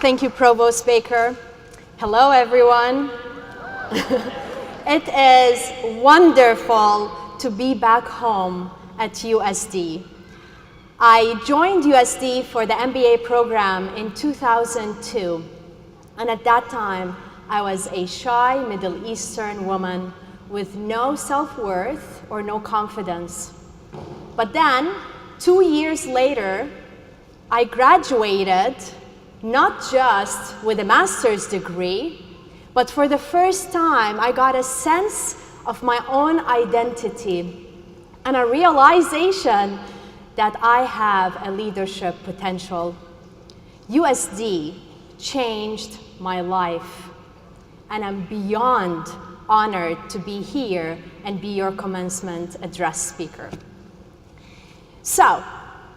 Thank you, Provost Baker. Hello, everyone. It is wonderful to be back home at USD. I joined USD for the MBA program in 2002, and at that time, I was a shy Middle Eastern woman with no self-worth or no confidence. But then, 2 years later, I graduated not just with a master's degree, but for the first time, I got a sense of my own identity and a realization that I have a leadership potential. USD changed my life, and I'm beyond honored to be here and be your commencement address speaker. So,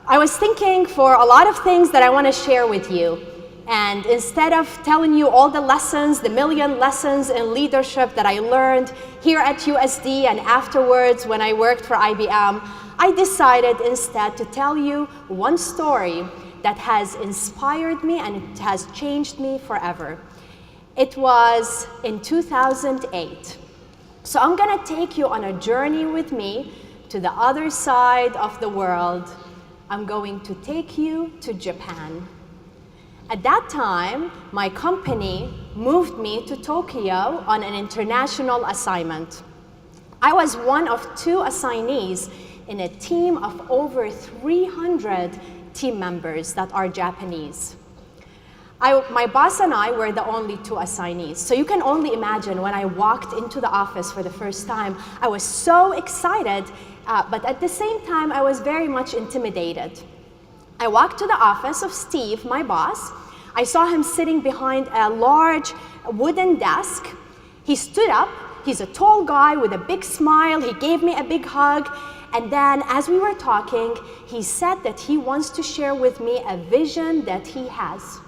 I was thinking for a lot of things that I want to share with you. And instead of telling you all the lessons, the million lessons in leadership that I learned here at USD and afterwards when I worked for IBM, I decided instead to tell you one story that has inspired me and it has changed me forever. It was in 2008. So I'm going to take you on a journey with me to the other side of the world. I'm going to take you to Japan. At that time, my company moved me to Tokyo on an international assignment. I was one of 2 assignees in a team of over 300 team members that are Japanese. My boss and I were the only 2 assignees. So you can only imagine when I walked into the office for the first time, I was so excited, but at the same time, I was very much intimidated. I walked to the office of Steve, my boss. I saw him sitting behind a large wooden desk. He stood up. He's a tall guy with a big smile. He gave me a big hug. And then as we were talking, he said that he wants to share with me a vision that he has.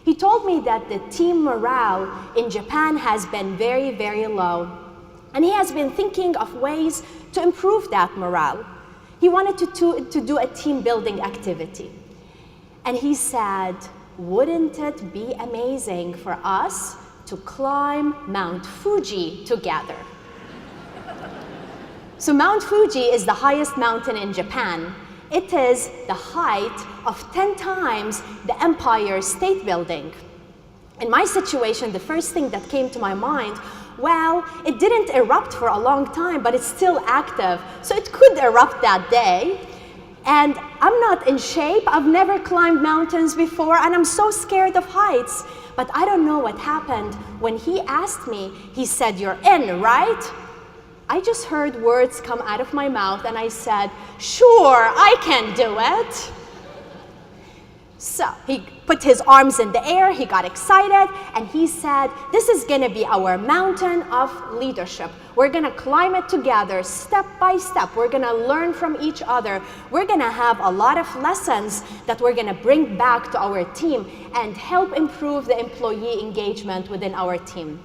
He told me that the team morale in Japan has been very, very low. And he has been thinking of ways to improve that morale. He wanted to do a team building activity. And he said, wouldn't it be amazing for us to climb Mount Fuji together? So Mount Fuji is the highest mountain in Japan. It is the height of 10 times the Empire State Building. In my situation, the first thing that came to my mind, well, it didn't erupt for a long time, but it's still active, so it could erupt that day. And I'm not in shape. I've never climbed mountains before, and I'm so scared of heights. But I don't know what happened. When he asked me, he said, "You're in, right?" I just heard words come out of my mouth, and I said, "Sure, I can do it." So he put his arms in the air, he got excited, and he said, "This is gonna be our mountain of leadership. We're gonna climb it together, step by step. We're gonna learn from each other. We're gonna have a lot of lessons that we're gonna bring back to our team and help improve the employee engagement within our team."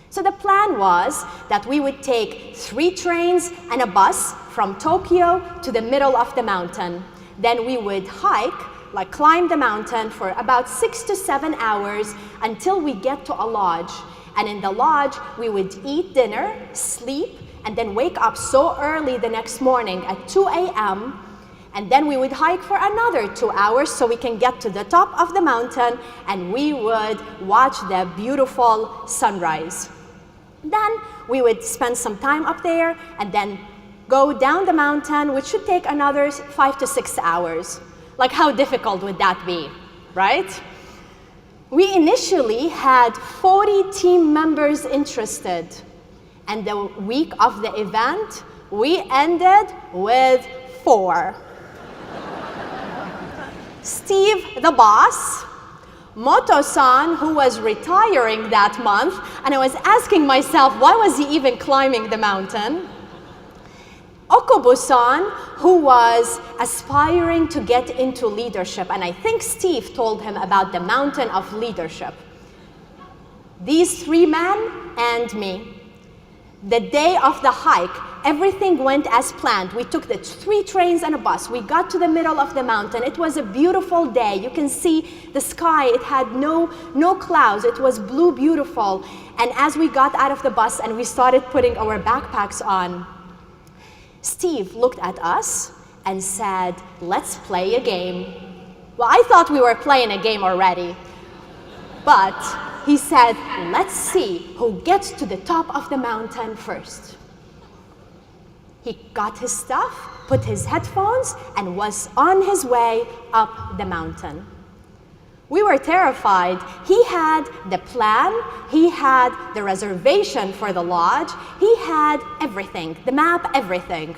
So the plan was that we would take 3 trains and a bus from Tokyo to the middle of the mountain. Then we would hike, like climb the mountain for about 6 to 7 hours until we get to a lodge. And in the lodge, we would eat dinner, sleep, and then wake up so early the next morning at 2 a.m. And then we would hike for another 2 hours so we can get to the top of the mountain and we would watch the beautiful sunrise. Then we would spend some time up there and then go down the mountain, which should take another 5 to 6 hours. Like, how difficult would that be, right? We initially had 40 team members interested. And the week of the event, we ended with 4. Steve, the boss, Moto-san, who was retiring that month, and I was asking myself, why was he even climbing the mountain? Okubo-san, who was aspiring to get into leadership, and I think Steve told him about the mountain of leadership. These 3 men and me. The day of the hike, everything went as planned. We took the 3 trains and a bus. We got to the middle of the mountain. It was a beautiful day. You can see the sky. It had no clouds. It was blue, beautiful. And as we got out of the bus and we started putting our backpacks on, Steve looked at us and said, "Let's play a game." Well, I thought we were playing a game already. But he said, "Let's see who gets to the top of the mountain first." He got his stuff, put his headphones, and was on his way up the mountain. We were terrified. He had the plan, he had the reservation for the lodge, he had everything, the map, everything.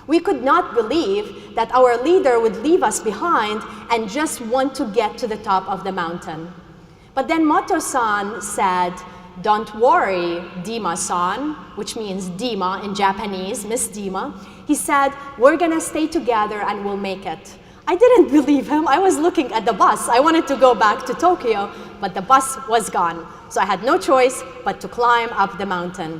We could not believe that our leader would leave us behind and just want to get to the top of the mountain. But then Moto-san said, "Don't worry, Dima-san," which means Dima in Japanese, Miss Dima. He said, "We're gonna stay together and we'll make it." I didn't believe him. I was looking at the bus. I wanted to go back to Tokyo, but the bus was gone. So I had no choice but to climb up the mountain.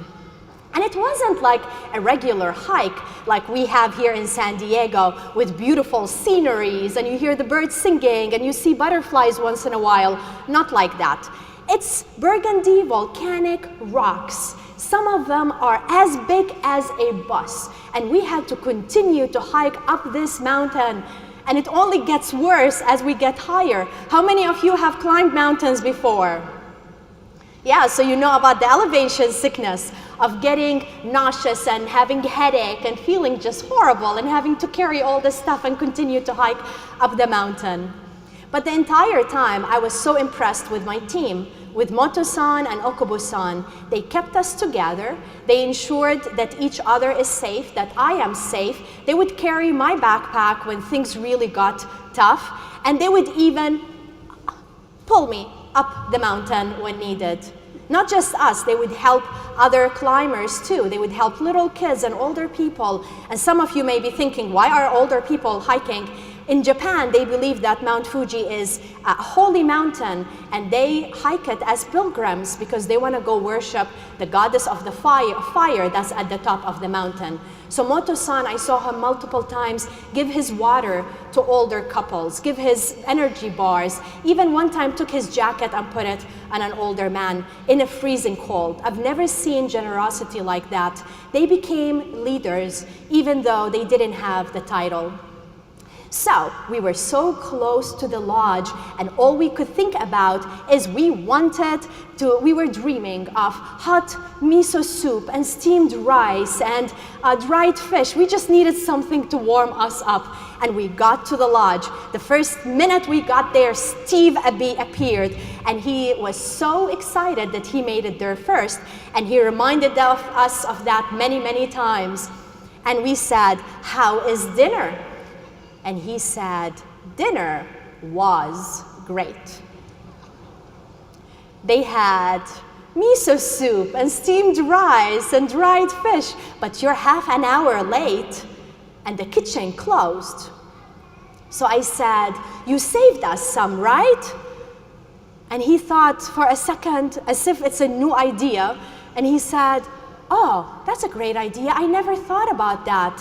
And it wasn't like a regular hike like we have here in San Diego with beautiful sceneries and you hear the birds singing and you see butterflies once in a while. Not like that. It's burgundy volcanic rocks. Some of them are as big as a bus. And we had to continue to hike up this mountain. And it only gets worse as we get higher. How many of you have climbed mountains before? Yeah, so you know about the elevation sickness of getting nauseous and having headache and feeling just horrible and having to carry all this stuff and continue to hike up the mountain. But the entire time, I was so impressed with my team, with Moto-san and Okubo-san. They kept us together. They ensured that each other is safe, that I am safe. They would carry my backpack when things really got tough, and they would even pull me up the mountain when needed. Not just us, they would help other climbers too. They would help little kids and older people. And some of you may be thinking, why are older people hiking? In Japan, they believe that Mount Fuji is a holy mountain, and they hike it as pilgrims because they want to go worship the goddess of the fire that's at the top of the mountain. So Moto-san, I saw him multiple times give his water to older couples, give his energy bars, even one time took his jacket and put it on an older man in a freezing cold. I've never seen generosity like that. They became leaders even though they didn't have the title. So we were so close to the lodge, and all we could think about is we were dreaming of hot miso soup and steamed rice and dried fish. We just needed something to warm us up. And we got to the lodge. The first minute we got there, Steve appeared, and he was so excited that he made it there first, and he reminded us of that many, many times. And we said, "How is dinner?" And he said, "Dinner was great." They had miso soup and steamed rice and dried fish, but you're half an hour late and the kitchen closed. So I said, "You saved us some, right?" And he thought for a second as if it's a new idea, and he said, "Oh, that's a great idea. I never thought about that."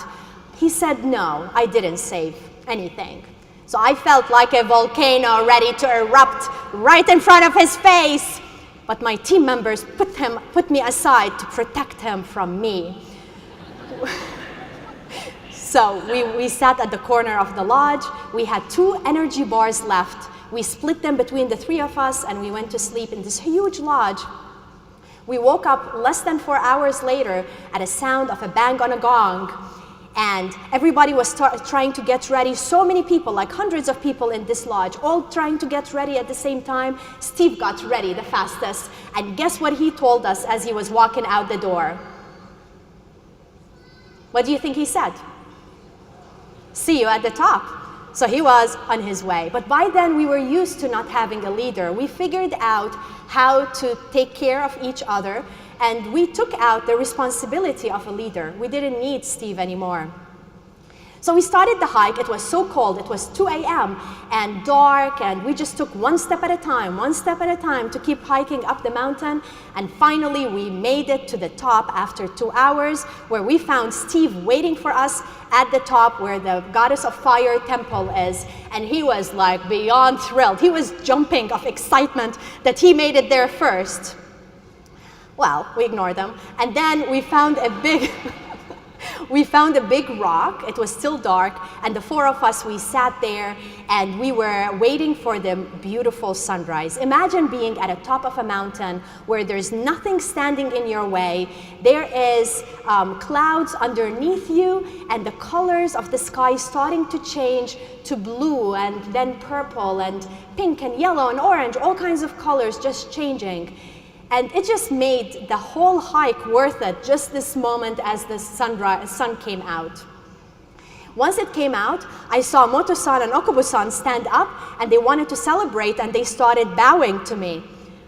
He said, "No, I didn't save anything." So I felt like a volcano ready to erupt right in front of his face. But my team members put me aside to protect him from me. So we sat at the corner of the lodge. We had 2 energy bars left. We split them between the 3 of us, and we went to sleep in this huge lodge. We woke up less than 4 hours later at a sound of a bang on a gong. And everybody was trying to get ready. So many people, like hundreds of people in this lodge, all trying to get ready at the same time. Steve got ready the fastest. And guess what he told us as he was walking out the door? What do you think he said? "See you at the top." So he was on his way. But by then, we were used to not having a leader. We figured out how to take care of each other, and we took out the responsibility of a leader. We didn't need Steve anymore. So we started the hike. It was so cold. It was 2 a.m. and dark, and we just took one step at a time to keep hiking up the mountain. And finally, we made it to the top after 2 hours, where we found Steve waiting for us at the top where the Goddess of Fire temple is. And he was like beyond thrilled. He was jumping of excitement that he made it there first. Well, we ignored them. And then we found a big... We found a big rock. It was still dark, and the four of us, we sat there and we were waiting for the beautiful sunrise. Imagine being at the top of a mountain where there's nothing standing in your way. There is clouds underneath you, and the colors of the sky starting to change to blue and then purple and pink and yellow and orange, all kinds of colors just changing. And it just made the whole hike worth it, just this moment as the sun came out. Once it came out, I saw Moto-san and Okubo-san stand up, and they wanted to celebrate, and they started bowing to me.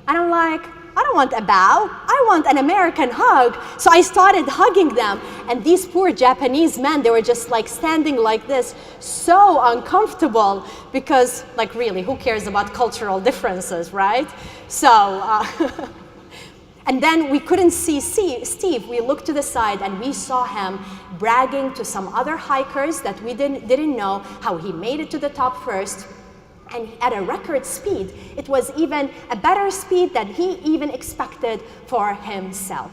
And I'm like, I don't want a bow, I want an American hug. So I started hugging them, and these poor Japanese men, they were just like standing like this, so uncomfortable, because like really, who cares about cultural differences, right? So, and then we couldn't see Steve. We looked to the side and we saw him bragging to some other hikers that we didn't know how he made it to the top first, and at a record speed. It was even a better speed than he even expected for himself.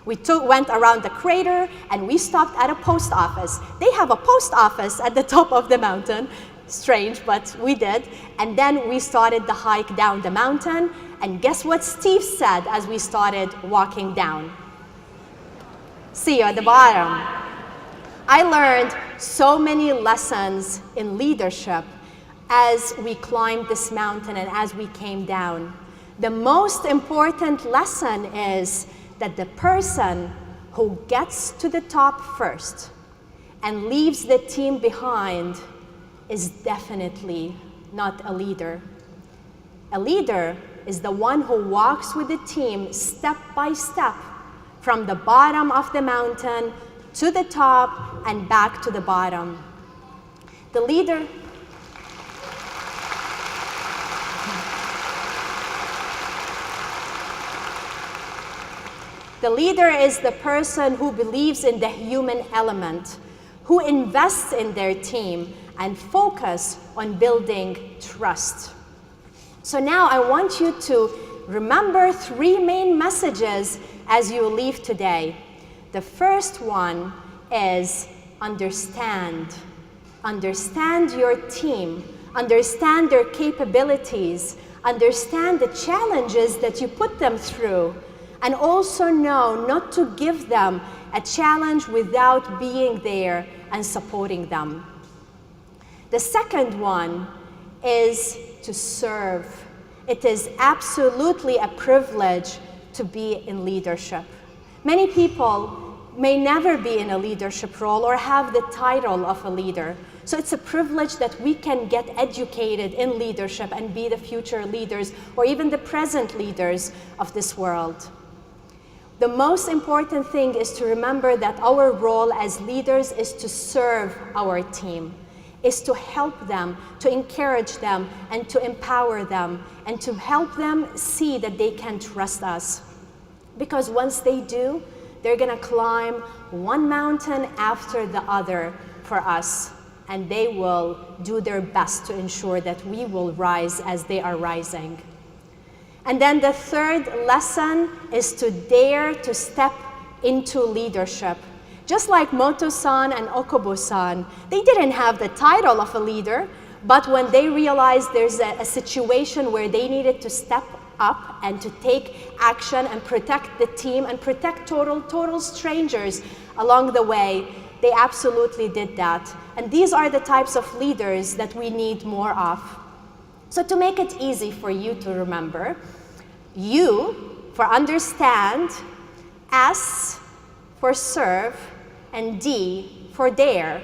We went around the crater and we stopped at a post office. They have a post office at the top of the mountain. Strange, but we did. And then we started the hike down the mountain. And guess what Steve said as we started walking down? See you at the bottom. I learned so many lessons in leadership as we climbed this mountain and as we came down. The most important lesson is that the person who gets to the top first and leaves the team behind is definitely not a leader. A leader is the one who walks with the team step by step from the bottom of the mountain to the top and back to the bottom. The leader is the person who believes in the human element, who invests in their team and focus on building trust. So now I want you to remember 3 main messages as you leave today. The first one is understand. Understand your team. Understand their capabilities. Understand the challenges that you put them through. And also know not to give them a challenge without being there and supporting them. The second one is to serve. It is absolutely a privilege to be in leadership. Many people may never be in a leadership role or have the title of a leader. So it's a privilege that we can get educated in leadership and be the future leaders or even the present leaders of this world. The most important thing is to remember that our role as leaders is to serve our team, is to help them, to encourage them, and to empower them, and to help them see that they can trust us. Because once they do, they're gonna climb one mountain after the other for us, and they will do their best to ensure that we will rise as they are rising. And then the third lesson is to dare to step into leadership. Just like Moto-san and Okubo-san, they didn't have the title of a leader, but when they realized there's a situation where they needed to step up and to take action and protect the team and protect total strangers along the way, they absolutely did that. And these are the types of leaders that we need more of. So to make it easy for you to remember, U for understand, S for serve, and D for dare.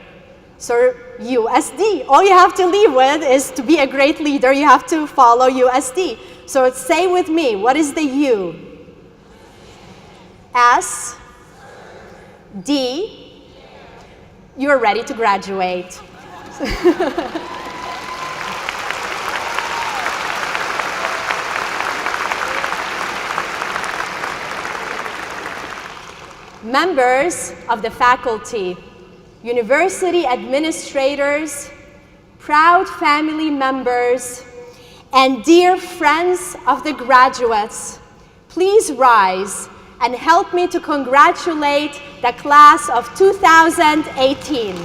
So USD, all you have to leave with is to be a great leader, you have to follow USD. So say with me, what is the U? S, D, you're ready to graduate. Members of the faculty, university administrators, proud family members, and dear friends of the graduates, please rise and help me to congratulate the class of 2018.